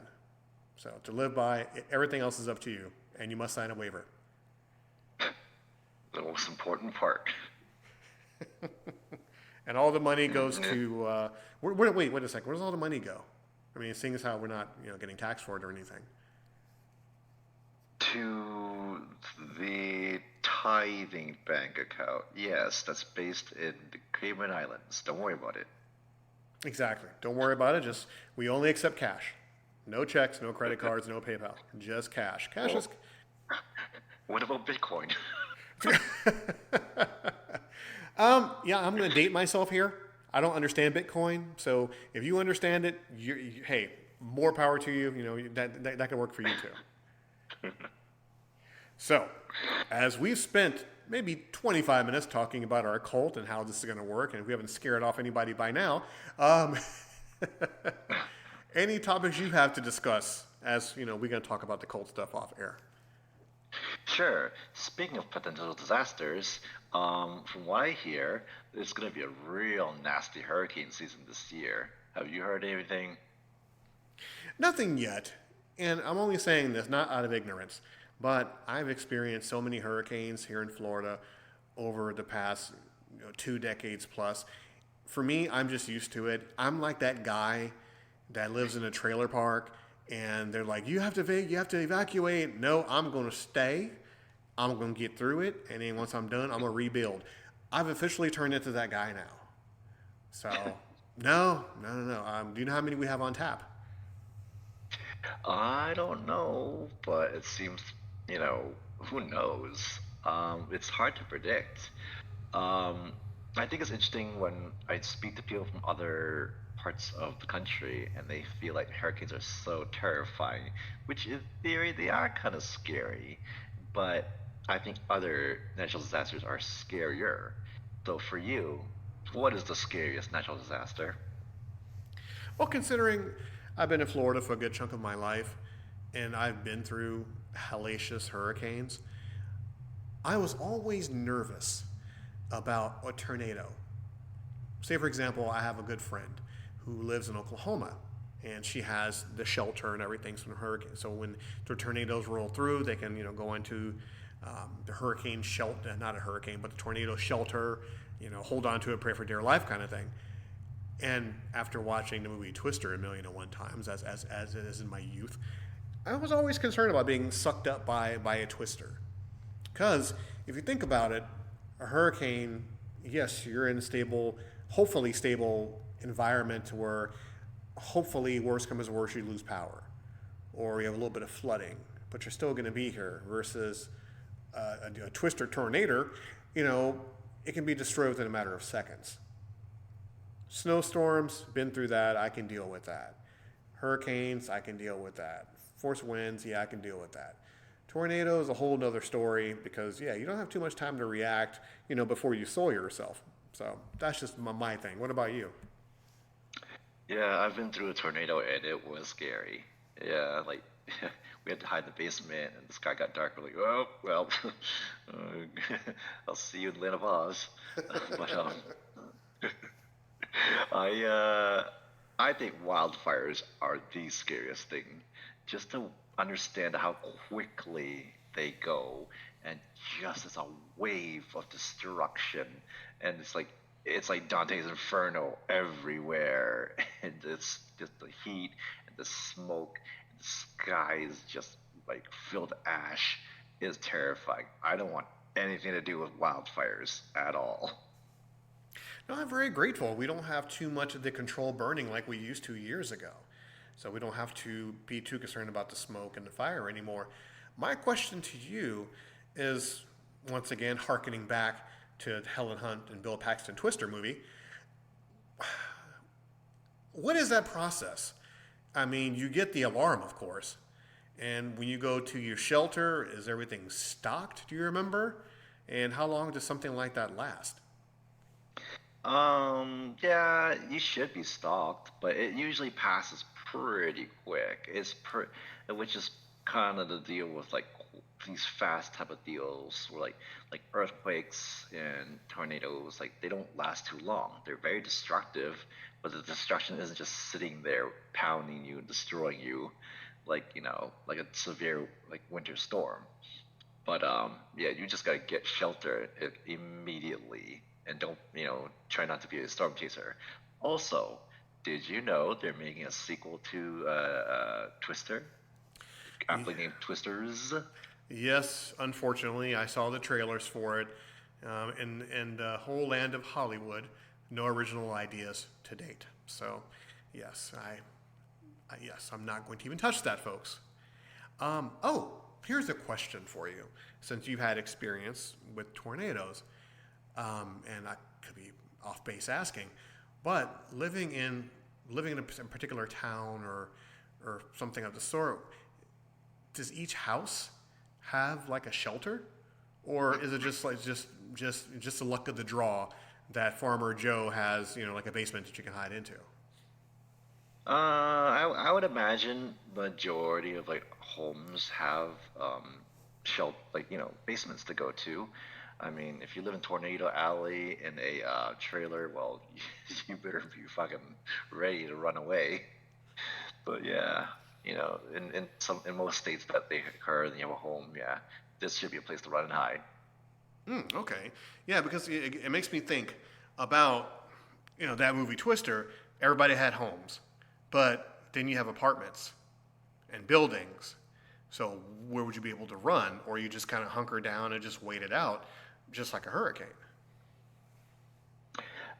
So to live by, everything else is up to you, and you must sign a waiver. The most important part. And all the money goes to, wait a second, where does all the money go? I mean, seeing as how we're not, getting taxed for it or anything. To the tithing bank account. Yes, that's based in the Cayman Islands. Don't worry about it. Exactly. Don't worry about it. Just, we only accept cash. No checks, no credit cards, no PayPal. Just cash. Cash is... What about Bitcoin? Yeah, I'm going to date myself here. I don't understand Bitcoin, so if you understand it, hey, more power to you. That can work for you too. So, as we've spent maybe 25 minutes talking about our cult and how this is going to work, and if we haven't scared off anybody by now, any topics you have to discuss as, we're going to talk about the cult stuff off air. Sure. Speaking of potential disasters, from what I hear, it's going to be a real nasty hurricane season this year. Have you heard anything? Nothing yet. And I'm only saying this not out of ignorance, but I've experienced so many hurricanes here in Florida over the past 2 decades plus. For me, I'm just used to it. I'm like that guy that lives in a trailer park and they're like, you have to evacuate. No, I'm going to stay. I'm going to get through it. And then once I'm done, I'm going to rebuild. I've officially turned into that guy now. So, no. Do you know how many we have on tap? I don't know, but it seems, who knows? It's hard to predict. I think it's interesting when I speak to people from other parts of the country and they feel like hurricanes are so terrifying, which in theory they are kind of scary, but I think other natural disasters are scarier. So for you, what is the scariest natural disaster? Well, considering I've been in Florida for a good chunk of my life and I've been through hellacious hurricanes, I was always nervous about a tornado. Say, for example, I have a good friend who lives in Oklahoma, and she has the shelter and everything from the hurricane. So when the tornadoes roll through, they can go into the hurricane shelter, not a hurricane, but the tornado shelter. Hold on to it, pray for dear life, kind of thing. And after watching the movie Twister 1,000,001 times, as it is in my youth, I was always concerned about being sucked up by a twister. Because if you think about it, a hurricane, yes, you're in a stable, hopefully stable environment where hopefully worst comes to worst, you lose power. Or you have a little bit of flooding, but you're still going to be here versus a twister tornado, it can be destroyed within a matter of seconds. Snowstorms, been through that, I can deal with that. Hurricanes, I can deal with that. Force winds, yeah, I can deal with that. Tornado is a whole nother story because, you don't have too much time to react, before you soil yourself. So that's just my thing. What about you? Yeah, I've been through a tornado and it was scary. Yeah, like we had to hide in the basement and the sky got dark. We're like, oh, well, I'll see you in Land of Oz. But I think wildfires are the scariest thing. Just to understand how quickly they go, and just as a wave of destruction, and it's like Dante's Inferno everywhere, and it's just the heat and the smoke, and the sky is just like filled ash. Is terrifying. I don't want anything to do with wildfires at all. No, I'm very grateful. We don't have too much of the control burning like we used to years ago. So we don't have to be too concerned about the smoke and the fire anymore. My question to you is, once again, hearkening back to Helen Hunt and Bill Paxton Twister movie, what is that process? I mean, you get the alarm, of course. And when you go to your shelter, is everything stocked? Do you remember? And how long does something like that last? Yeah, you should be stalked, but it usually passes pretty quick. Which is kind of the deal with like these fast type of deals, where like earthquakes and tornadoes, like they don't last too long. They're very destructive, but the destruction isn't just sitting there pounding you and destroying you, like like a severe like winter storm. But yeah, you just gotta get shelter immediately, and don't try not to be a storm chaser. Also, did you know they're making a sequel to Twister, aptly named Twisters? Yes, unfortunately, I saw the trailers for it. In the whole land of Hollywood, no original ideas to date. So, yes, yes, I'm not going to even touch that, folks. Oh, here's a question for you. Since you've had experience with tornadoes, and I could be off base asking, but living in a particular town or something of the sort, does each house have like a shelter, or is it just like just the luck of the draw that Farmer Joe has like a basement that you can hide into? I would imagine majority of like homes have like basements to go to. I mean, if you live in Tornado Alley in a trailer, well, you better be fucking ready to run away. But yeah, in most states that they occur and you have a home, yeah, this should be a place to run and hide. Okay, yeah, because it makes me think about that movie Twister. Everybody had homes, but then you have apartments and buildings. So where would you be able to run, or you just kind of hunker down and just wait it out, just like a hurricane?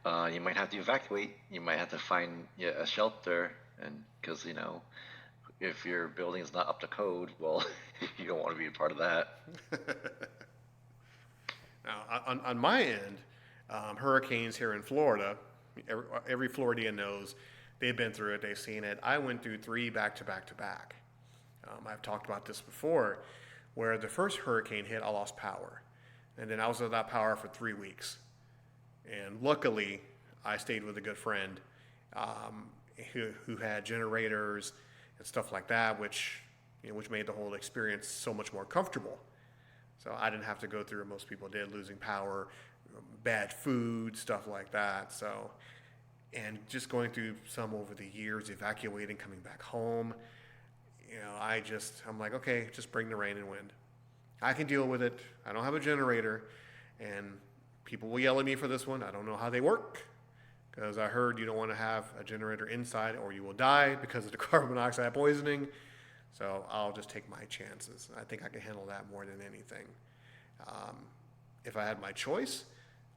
You might have to evacuate. You might have to find, yeah, a shelter, and because if your building is not up to code, well, you don't want to be a part of that. Now, on my end, hurricanes here in Florida, every Floridian knows they've been through it, they've seen it. I went through three back to back to back. I've talked about this before, where the first hurricane hit, I lost power. And then I was without power for 3 weeks. And luckily, I stayed with a good friend um, who had generators and stuff like that, which made the whole experience so much more comfortable. So I didn't have to go through what most people did, losing power, bad food, stuff like that. So, and just going through some over the years, evacuating, coming back home, I'm like, okay, just bring the rain and wind. I can deal with it. I don't have a generator, and people will yell at me for this one. I don't know how they work, because I heard you don't want to have a generator inside or you will die because of the carbon monoxide poisoning. So I'll just take my chances. I think I can handle that more than anything. Um, if I had my choice,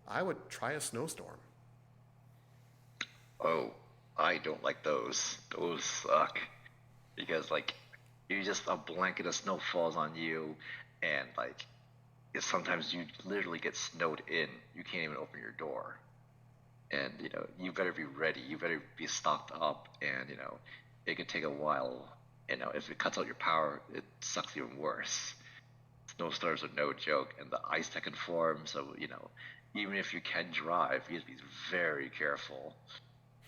I would try a snowstorm. Oh, I don't like those. Those suck because like you just a blanket of snow falls on you, and like sometimes you literally get snowed in. You can't even open your door, and you better be ready. You better be stocked up, and it could take a while. If it cuts out your power, it sucks even worse. Snowstorms are no joke, and the ice that can form. So even if you can drive, you have to be very careful.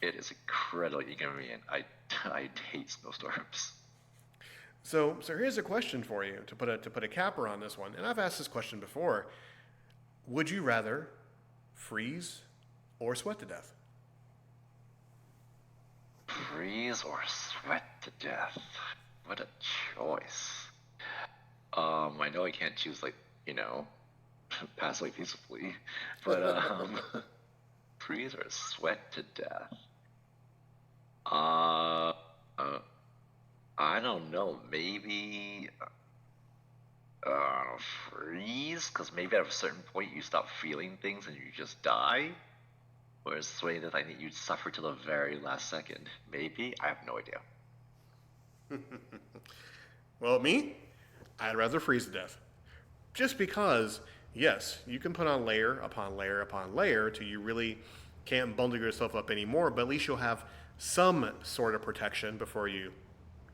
It is incredibly inconvenient. I hate snowstorms. So here's a question for you to put a capper on this one. And I've asked this question before. Would you rather freeze or sweat to death? Freeze or sweat to death? What a choice. I know I can't choose like pass away peacefully, but freeze or sweat to death. Uh, uh I don't know. Maybe freeze, because maybe at a certain point you stop feeling things and you just die. Whereas sweating to death, I think you'd suffer till the very last second. Maybe I have no idea. Well, me, I'd rather freeze to death. Just because, yes, you can put on layer upon layer upon layer till you really can't bundle yourself up anymore, but at least you'll have some sort of protection before you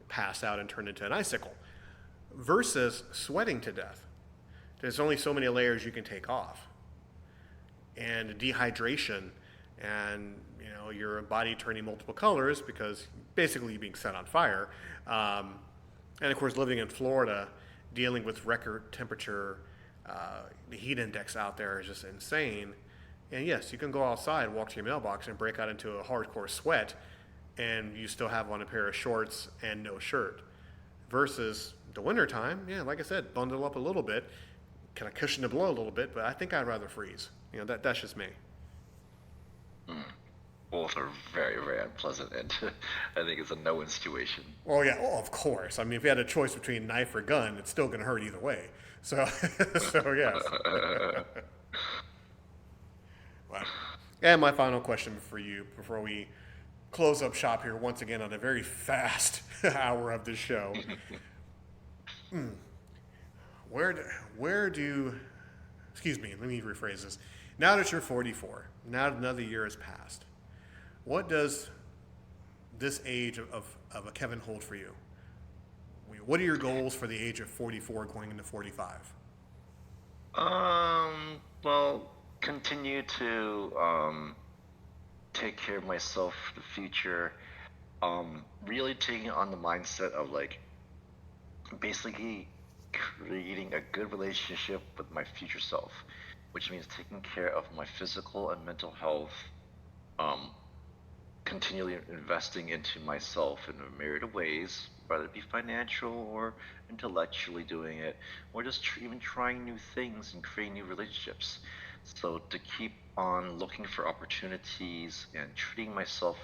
pass out and turn into an icicle. Versus sweating to death. There's only so many layers you can take off. And dehydration and your body turning multiple colors because basically you're being set on fire. And of course, living in Florida, dealing with record temperature, the heat index out there is just insane. And yes, you can go outside, walk to your mailbox, and break out into a hardcore sweat, and you still have on a pair of shorts and no shirt. Versus the wintertime, yeah, like I said, bundle up a little bit, kind of cushion the blow a little bit, but I think I'd rather freeze. That's just me. Both are very, very unpleasant, and I think it's a no-win situation. Well, yeah, of course. I mean, if you had a choice between knife or gun, it's still going to hurt either way. So, so yes. Well, and my final question for you before we close up shop here once again on a very fast hour of the show. Where do, excuse me, let me rephrase this. Now that you're 44, now that another year has passed, what does this age of a Kevin hold for you? What are your goals for the age of 44 going into 45? Well, continue to take care of myself for the future. Really taking on the mindset of like basically creating a good relationship with my future self, which means taking care of my physical and mental health, continually investing into myself in a myriad of ways, whether it be financial or intellectually doing it, or just even trying new things and creating new relationships. So to keep on looking for opportunities and treating myself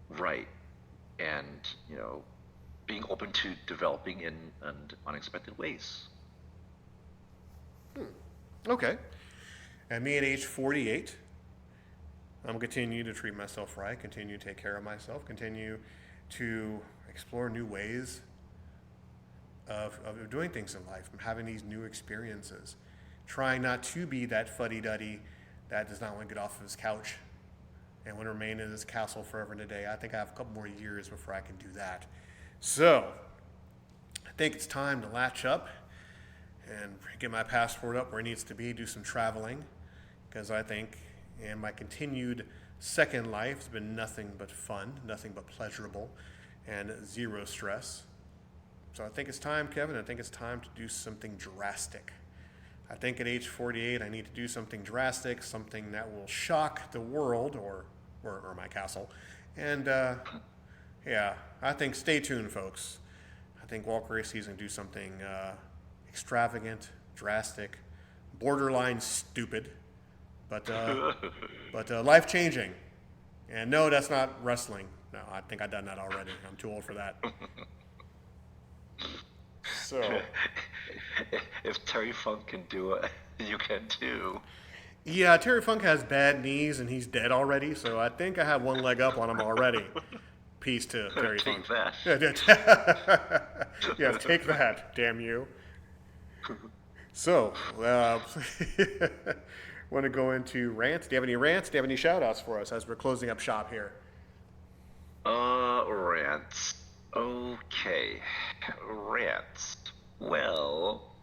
right, and being open to developing in unexpected ways. Okay. And me at age 48, I'm going to continue to treat myself right, continue to take care of myself, continue to explore new ways of doing things in life, having these new experiences, trying not to be that fuddy-duddy that does not want to get off of his couch and want to remain in his castle forever and a day. I think I have a couple more years before I can do that. So, I think it's time to latch up and get my passport up where it needs to be, do some traveling, because I think in my continued second life has been nothing but fun, nothing but pleasurable, and zero stress. So I think it's time, Kevin, I think it's time to do something drastic. I think at age 48, I need to do something drastic, something that will shock the world or my castle. And yeah, I think stay tuned, folks. I think Walker AC is going to do something extravagant, drastic, borderline stupid, but life changing. And no, that's not wrestling. No, I think I've done that already. I'm too old for that. So, if Terry Funk can do it, you can too. yeah, Terry Funk has bad knees and he's dead already, so I think I have one leg up on him already. Peace to Terry Take Funk. that. Yeah, take that, damn you. So, want to go into rants? Do you have any rants? Do you have any shout outs for us as we're closing up shop here? Rants. Okay. Rants. Well,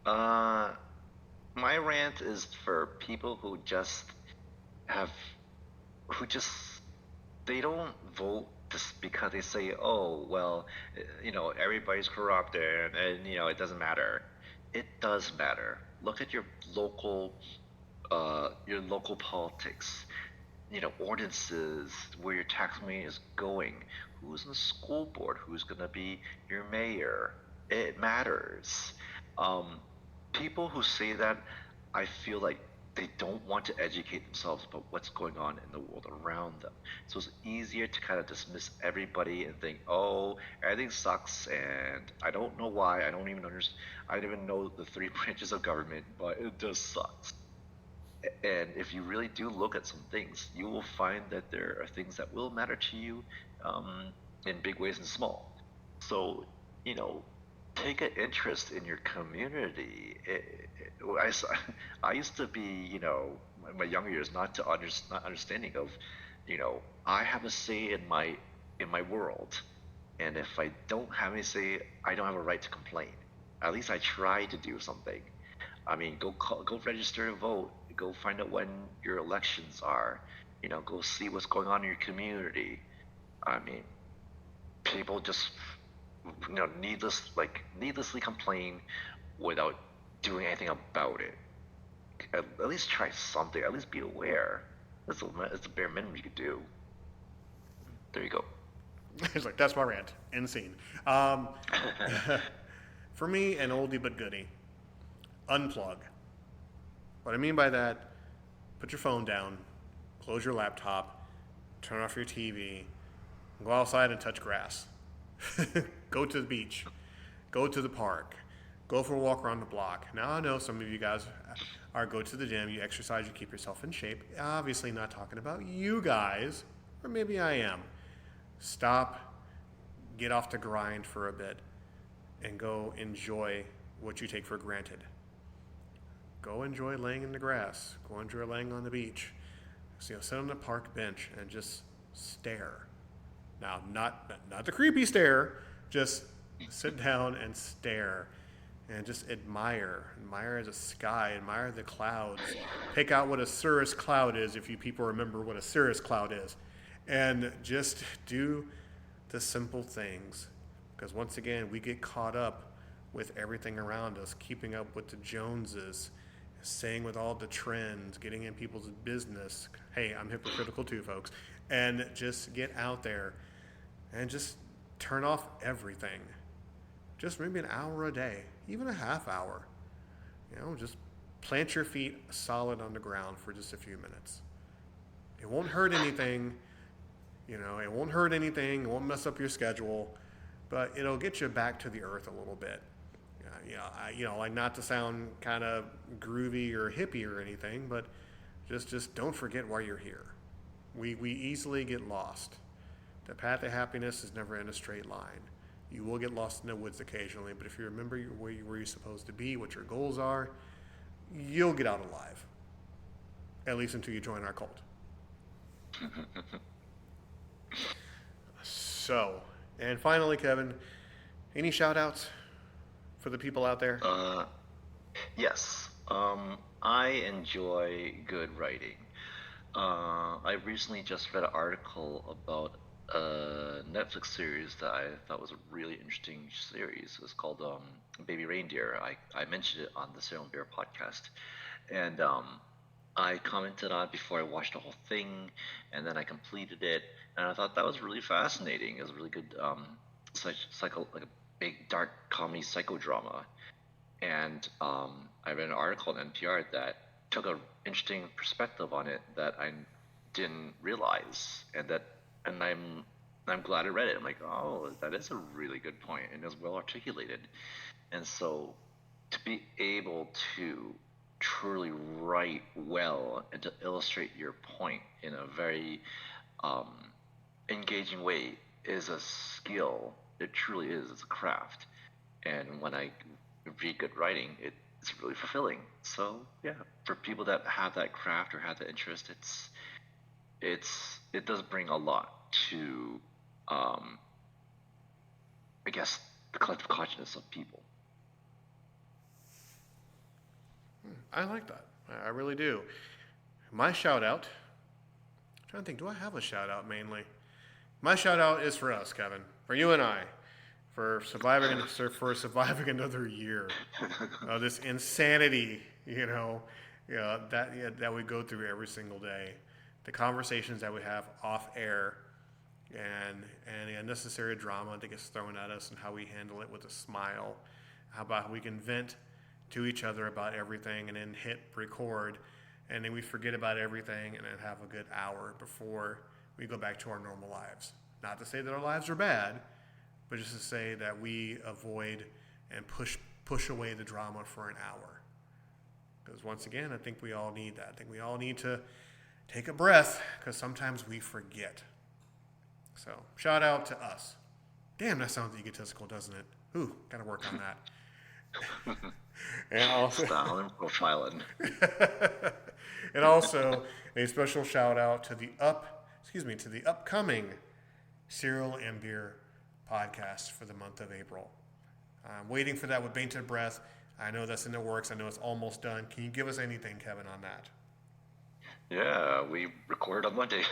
my rant is for people who just have, who just, they don't vote just because they say, oh, well, everybody's corrupt and it doesn't matter. It does matter. Look at your local politics, ordinances, where your tax money is going, who's in the school board, who's going to be your mayor. It matters. People who say that, I feel like they don't want to educate themselves about what's going on in the world around them. So it's easier to kind of dismiss everybody and think, oh, everything sucks, and I don't know why. I don't even know the three branches of government, but it just sucks. And if you really do look at some things, you will find that there are things that will matter to you, in big ways and small. So, take an interest in your community. I used to be, in my younger years, not understanding of, I have a say in my world, and if I don't have any say, I don't have a right to complain. At least I try to do something. I mean, go register to vote. Go find out when your elections are. Go see what's going on in your community. I mean, people just needlessly complain without doing anything about it. At least try something. At least be aware. That's the bare minimum you could do. There you go. It's like, that's my rant. End scene. For me, an oldie but goodie. Unplug. What I mean by that, put your phone down, close your laptop, turn off your TV, go outside and touch grass. Go to the beach. Go to the park. Go for a walk around the block. Now, I know some of you guys go to the gym, you exercise, you keep yourself in shape. Obviously not talking about you guys, or maybe I am. Stop, get off the grind for a bit, and go enjoy what you take for granted. Go enjoy laying in the grass. Go enjoy laying on the beach. So, sit on the park bench and just stare. Now, not the creepy stare, just sit down and stare and just admire the sky, admire the clouds. Pick out what a cirrus cloud is, if you people remember what a cirrus cloud is, and just do the simple things. Because once again, we get caught up with everything around us, keeping up with the Joneses, staying with all the trends, getting in people's business. Hey, I'm hypocritical too, folks. And just get out there and just turn off everything. Just maybe an hour a day, even a half hour. Just plant your feet solid on the ground for just a few minutes. It won't hurt anything. It won't hurt anything. It won't mess up your schedule, but it'll get you back to the earth a little bit. Like, not to sound kind of groovy or hippie or anything, but just don't forget why you're here. We easily get lost. The path to happiness is never in a straight line. You will get lost in the woods occasionally, but if you remember where you're supposed to be, what your goals are, you'll get out alive. At least until you join our cult. So, and finally, Kevin, any shout outs for the people out there? Yes. I enjoy good writing. I recently just read an article about a Netflix series that I thought was a really interesting series. It was called Baby Reindeer. I mentioned it on the Serial Bear podcast. And I commented on it before I watched the whole thing, and then I completed it, and I thought that was really fascinating. It was a really good like a big dark comedy psychodrama. And I read an article on NPR that took an interesting perspective on it that I didn't realize, and I'm glad I read it. I'm like, oh, that is a really good point, and it's well articulated. And so, to be able to truly write well and to illustrate your point in a very engaging way is a skill. It truly is. It's a craft. And when I read good writing, it's really fulfilling. So yeah, for people that have that craft or have that interest, it does bring a lot to I guess the collective consciousness of people. I like that. I really do. My shout out, I'm trying to think, do I have a shout out mainly? My shout out is for us, Kevin, for you and I, for surviving another year of this insanity, that we go through every single day. The conversations that we have off air, and the unnecessary drama that gets thrown at us, and how we handle it with a smile. How about we can vent to each other about everything and then hit record, and then we forget about everything and then have a good hour before we go back to our normal lives. Not to say that our lives are bad, but just to say that we avoid and push away the drama for an hour. Because once again, I think we all need that. I think we all need to take a breath, because sometimes we forget. So, shout out to us. Damn, that sounds egotistical, doesn't it? Ooh, gotta work on that. And also, Style and profiling. and also a special shout out to the upcoming Cereal and Beer podcast for the month of April. I'm waiting for that with bated breath. I know that's in the works. I know it's almost done. Can you give us anything, Kevin, on that? Yeah, we recorded on Monday.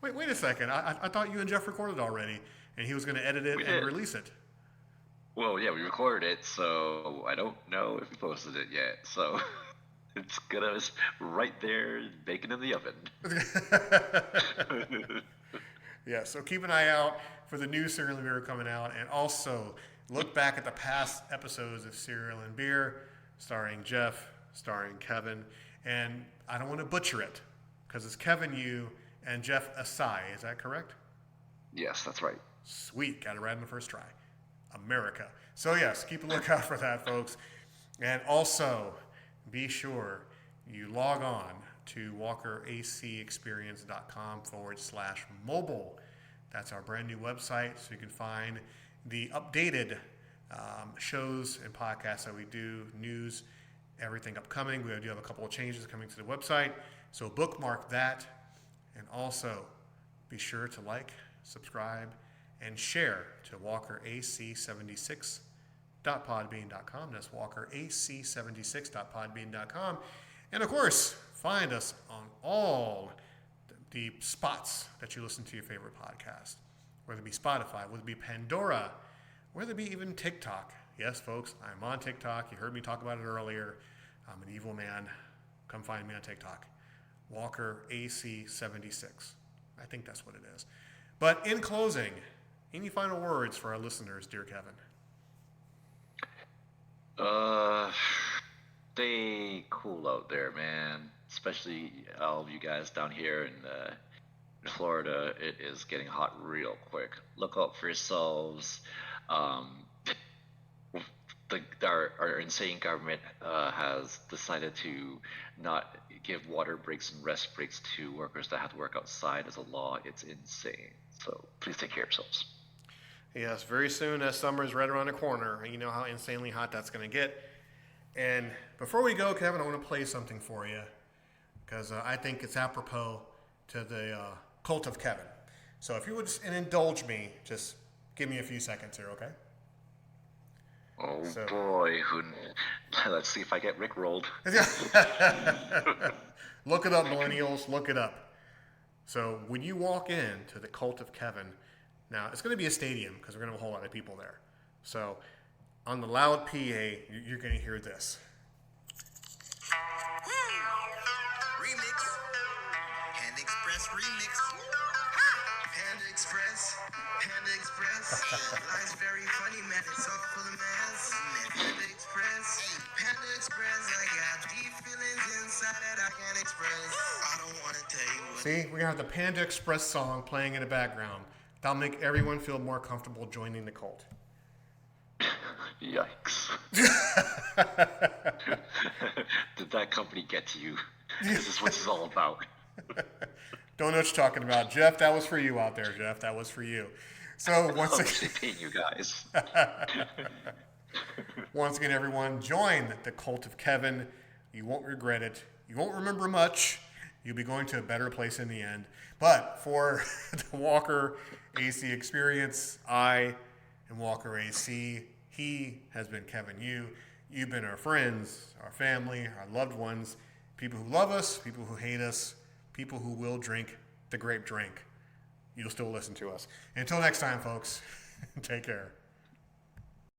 Wait a second. I thought you and Jeff recorded already, and he was going to edit it We and did. release it. Well, yeah, we recorded it, so I don't know if we posted it yet. So it's gonna right there, baking in the oven. Yeah, so keep an eye out for the new Cereal and Beer coming out, and also look back at the past episodes of Cereal and Beer, starring Jeff, starring Kevin, and I don't want to butcher it because it's Kevin you and Jeff Asai. Is that correct? Yes, that's right. Sweet, got it right in the first try. America. So yes, keep a lookout for that, folks, and also be sure you log on to walkeracexperience.com/mobile. That's our brand new website, so you can find the updated shows and podcasts that we do, news, everything upcoming. We do have a couple of changes coming to the website, so bookmark that, and also be sure to like, subscribe, and share to walkerac76.podbean.com. That's walkerac76.podbean.com. And of course, find us on all the spots that you listen to your favorite podcast, whether it be Spotify, whether it be Pandora, whether it be even TikTok. Yes, folks, I'm on TikTok. You heard me talk about it earlier. I'm an evil man. Come find me on TikTok. Walker AC76. I think that's what it is. But in closing, any final words for our listeners, dear Kevin? Stay cool out there, man. Especially all of you guys down here in Florida. It is getting hot real quick. Look out for yourselves. Um, our insane government has decided to not give water breaks and rest breaks to workers that have to work outside as a law. It's insane. So please take care of yourselves. Yes, very soon as summer is right around the corner, you know how insanely hot that's going to get. And before we go, Kevin, I want to play something for you because I think it's apropos to the cult of Kevin. So if you would just indulge me, just give me a few seconds here, okay? Oh So- boy, let's see if I get rickrolled. Look it up, millennials. Look it up. So when you walk into the cult of Kevin, now it's going to be a stadium because we're going to have a whole lot of people there. So on the loud PA, you're going to hear this. Remix. Panda Express remix. Panda Express. Panda Express. Life's very funny, man. It's all full of mess. Panda Express. Panda Express. I got deep feelings inside that I can't express. I don't want to tell you what. See, we're going to have the Panda Express song playing in the background. That'll make everyone feel more comfortable joining the cult. Yikes. Did that company get to you? This is what it's all about. Don't know what you're talking about. Jeff, that was for you out there, Jeff. That was for you. So once How again, much they paying you guys? once again, everyone, join the cult of Kevin. You won't regret it. You won't remember much. You'll be going to a better place in the end. But for the Walker AC experience, I am Walker AC. He has been Kevin Yu. You've been our friends, our family, our loved ones, people who love us, people who hate us, people who will drink the grape drink. You'll still listen to us. Until next time, folks, take care.